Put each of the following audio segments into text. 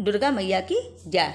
दुर्गा मैया की जय।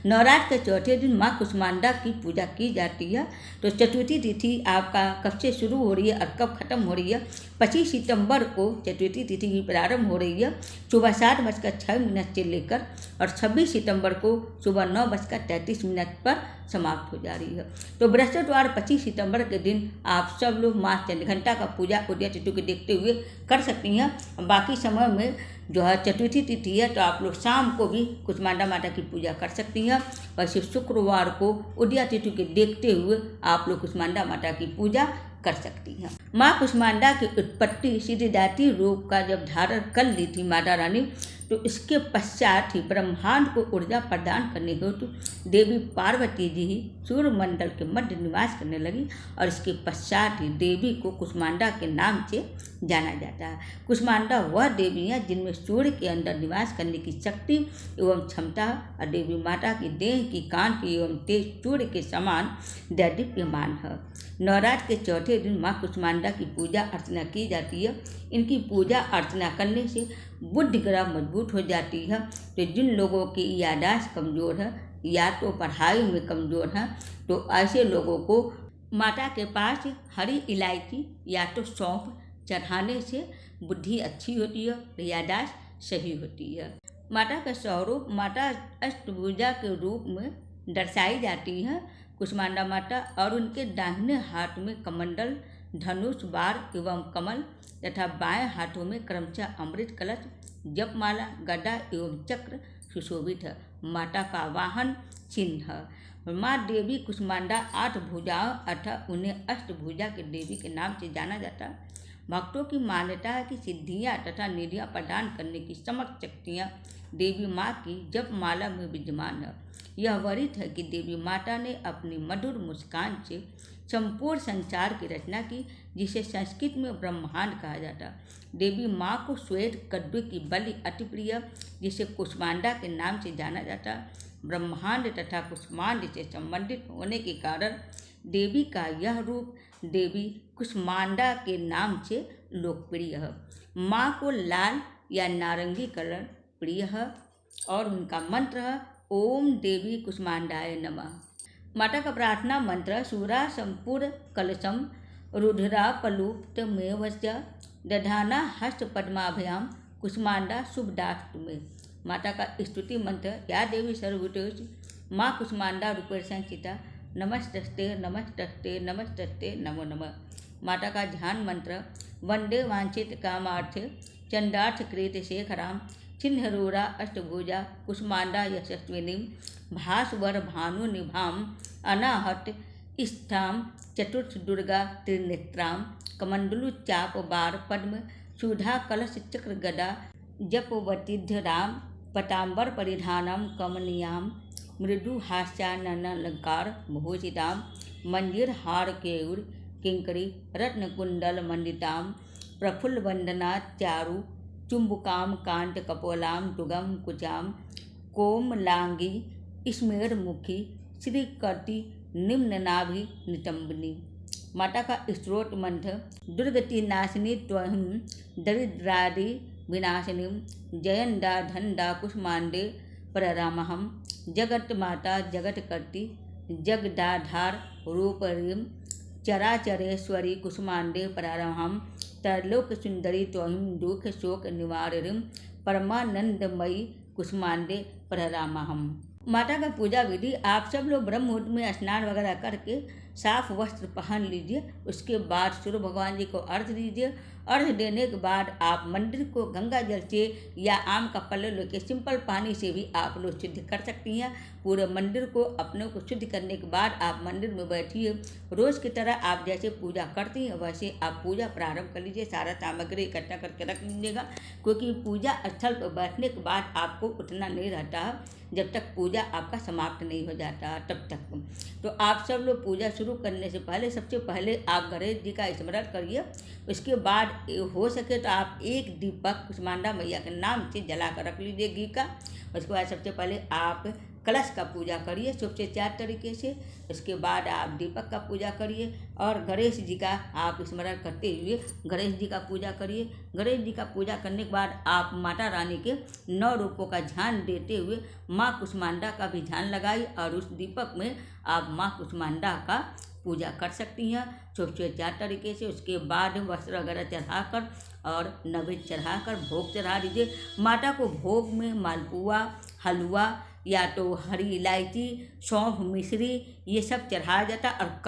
नवरात्र के चौथे दिन माँ कुष्मांडा की पूजा की जाती है। तो चतुर्थी तिथि आपका कब से शुरू हो रही है और कब खत्म हो रही है? 25 सितंबर को चतुर्थी तिथि की प्रारंभ हो रही है सुबह 7:06 से लेकर, और 26 सितंबर को सुबह 9:33 पर समाप्त हो जा रही है। तो बृहस्पतिवार 25 सितंबर के दिन आप सब लोग माँ चंद्रघंटा का पूजा उदय तिथि को देखते हुए कर सकती हैं। बाकी समय में जो है चतुर्थी तिथि है तो आप लोग शाम को भी कुष्मांडा माता की पूजा कर सकती हैं। वैसे शुक्रवार को उदय तिथि के देखते हुए आप लोग कुष्मांडा माता की पूजा कर सकती हैं। माँ कुष्मांडा की उत्पत्ति सिद्धिदात्री रूप का जब धारण कर ली थी माता रानी, तो इसके पश्चात ही ब्रह्मांड को ऊर्जा प्रदान करने हेतु देवी पार्वती जी ही सूर्यमंडल के मध्य निवास करने लगी, और इसके पश्चात ही देवी को कुष्मांडा के नाम से जाना जाता है। कुष्मांडा वह देवी है जिनमें सूर्य के अंदर निवास करने की शक्ति एवं क्षमता, और देवी माता की देह की कांति एवं तेज सूर्य के समान दैदीप्यमान है। नवरात्र के चौथे दिन माँ कुष्मांडा की पूजा अर्चना की जाती है। इनकी पूजा अर्चना करने से बुद्धि ग्रह मजबूत हो जाती है। तो जिन लोगों की याददाश्त कमज़ोर है या तो पढ़ाई में कमज़ोर है, तो ऐसे लोगों को माता के पास हरी इलायची या तो सौंफ चढ़ाने से बुद्धि अच्छी होती है, याददाश्त सही होती है। माता का स्वरूप माता अष्टभुजा के रूप में दर्शाई जाती है कुष्मांडा माता, और उनके दाहिने हाथ में कमंडल, धनुष, बाण एवं कमल तथा बाएं हाथों में क्रमशः अमृत कलश, जपमाला, गदा एवं चक्र सुशोभित है। माता का वाहन चिन्ह है। माँ देवी कुष्मांडा 8 भुजाओं अर्थात उन्हें अष्टभुजा के देवी के नाम से जाना जाता है। भक्तों की मान्यता है कि सिद्धियाँ तथा निधियाँ प्रदान करने की समस्त शक्तियाँ देवी माँ की जपमाला में विद्यमान है। यह वर्णित है कि देवी माता ने अपनी मधुर मुस्कान से संपूर्ण संसार की रचना की, जिसे संस्कृत में ब्रह्मांड कहा जाता है। देवी माँ को श्वेत कद्दू की बलि अति प्रिय, जिसे कुष्मांडा के नाम से जाना जाता है। ब्रह्मांड तथा कुष्मांड से संबंधित होने के कारण देवी का यह रूप देवी कुष्मांडा के नाम से लोकप्रिय है। माँ को लाल या नारंगी कलर प्रिय है, और उनका मंत्र है ओम देवी कुष्मांडाय नमः। माता का प्रार्थना मंत्र सूरा संपूर्ण कलशम रुद्रा पलुप्त मेवस्य दधाना हस्त पद्माभ्याम कुष्मांडा शुभदास्तु में। माता का स्तुति मंत्र या देवी सर्वभूतेषु माँ कुष्मांडा रूपेण संस्थिता नमस्तस्ते नमस्तस्ते नमस्तस्ते नमो नमः। माता का ध्यान मंत्र वंदे वांछित कामार्थे चंडार्थ कृत शेखराम छिन्नरूरा अष्टभुजा कुष्मांडा यशस्विनीं भास्वर भानु निभाम अनाहत स्थाम चतुर्थ दुर्गा त्रिनेत्रां कमंडलु चाप बार पद्म सुधा कलश चक्र गदा जपवतीधराम पतांबर परिधानम कमनीयां मृदु हास्यानलंकार भूषितां मंजीर हार केयूर किंकरी रत्नकुंडल मंडितां प्रफुल्ल वंदना चारु चुंबुकाम कांत कपोलाम दुगम कुचाम कोमलांगी स्मेरमुखी श्रीकर्ति निम्ननाभि नितंबनी। माता का स्त्रोत मंत्र दुर्गति नाशिनी त्वं दरिद्रादि विनाशिनी जयंदा धनदा कुष्मांडे प्ररामहम जगत माता जगत कर्ति जगदाधार रूपरीं चराचरेश्वरी कुष्मांडे प्रारंभम त्रैलोक सुंदरी त्वं दुख शोक निवारिणीं परमानंदमयी कुष्मांडे प्ररामहम। माता का पूजा विधि आप सब लोग ब्रह्म मुहूर्त में स्नान वगैरह करके साफ वस्त्र पहन लीजिए। उसके बाद सूर्य भगवान जी को अर्घ्य दीजिए। अर्घ्य देने के बाद आप मंदिर को गंगा जल से या आम का पल्ले लेके सिंपल पानी से भी आप लोग शुद्ध कर सकती हैं। पूरे मंदिर को अपने को शुद्ध करने के बाद आप मंदिर में बैठिए। रोज़ की तरह आप जैसे पूजा करती हैं वैसे आप पूजा प्रारंभ कर लीजिए। सारा सामग्री इकट्ठा करके रख लीजिएगा, क्योंकि पूजा स्थल पर बैठने के बाद आपको उठना नहीं रहता है जब तक पूजा आपका समाप्त नहीं हो जाता तब तक। तो आप सब लोग पूजा शुरू करने से पहले सबसे पहले आप गणेश जी का स्मरण करिए। उसके बाद हो सके तो आप एक दीपक कुष्मांडा मैया के नाम से जला कर रख लीजिए घी का। उसके बाद सबसे पहले आप कलश का पूजा करिए सबसे 4 तरीके से। उसके बाद आप दीपक का पूजा करिए और गणेश जी का आप स्मरण करते हुए गणेश जी का पूजा करिए। गणेश जी का पूजा करने के बाद आप माता रानी के 9 रूपों का ध्यान देते हुए माँ कुष्मांडा का भी ध्यान लगाइए और उस दीपक में आप माँ कुष्मांडा का पूजा कर सकती हैं सबसे 4 तरीके से। उसके बाद वस्त्र वगैरह चढ़ाकर और नैवेद्य चढ़ाकर भोग चढ़ा दीजिए। माता को भोग में मालपुआ, हलवा या तो हरी इलायची, सौंफ, मिश्री ये सब चढ़ाया जाता है। और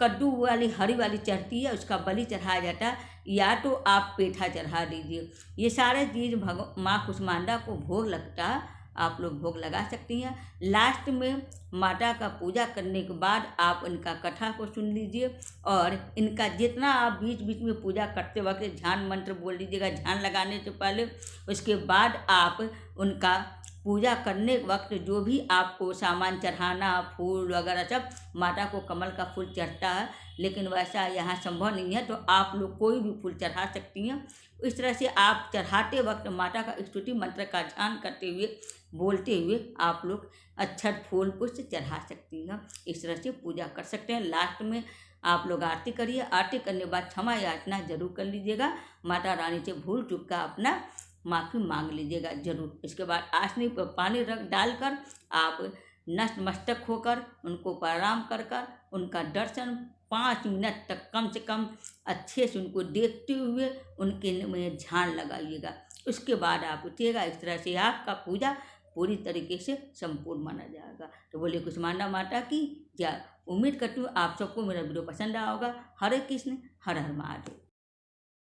कद्दू वाली हरी वाली चढ़ती है, उसका बलि चढ़ाया जाता है, या तो आप पेठा चढ़ा दीजिए। ये सारे चीज़ माँ कुष्मांडा को भोग लगता है, आप लोग भोग लगा सकती हैं। लास्ट में माता का पूजा करने के बाद आप इनका कथा को सुन लीजिए और इनका जितना आप बीच बीच में पूजा करते वक्त ध्यान मंत्र बोल लीजिएगा ध्यान लगाने से पहले। उसके बाद आप उनका पूजा करने के वक्त जो भी आपको सामान चढ़ाना, फूल वगैरह सब, माता को कमल का फूल चढ़ता है लेकिन वैसा यहाँ संभव नहीं है, तो आप लोग कोई भी फूल चढ़ा सकती हैं। इस तरह से आप चढ़ाते वक्त माता का स्तुति मंत्र का ध्यान करते हुए बोलते हुए आप लोग अक्षत, फूल, पुष्प चढ़ा सकती हैं। इस तरह से पूजा कर सकते हैं। लास्ट में आप लोग आरती करिए। आरती करने के बाद क्षमा याचना जरूर कर लीजिएगा। माता रानी से भूल चूक का अपना माफ़ी मांग लीजिएगा जरूर। इसके बाद आसनी पर पानी रख डालकर आप नतमस्तक होकर उनको प्रणाम कर उनका दर्शन 5 मिनट तक कम से कम अच्छे से उनको देखते हुए उनके में ध्यान लगाइएगा। उसके बाद आप उठिएगा। इस तरह से आपका पूजा पूरी तरीके से संपूर्ण माना जाएगा। तो बोलिए कुष्मांडा माता की जय। उम्मीद करती हूँ आप सबको मेरा वीडियो पसंद आया होगा। हरे कृष्ण, हर हर महादेव।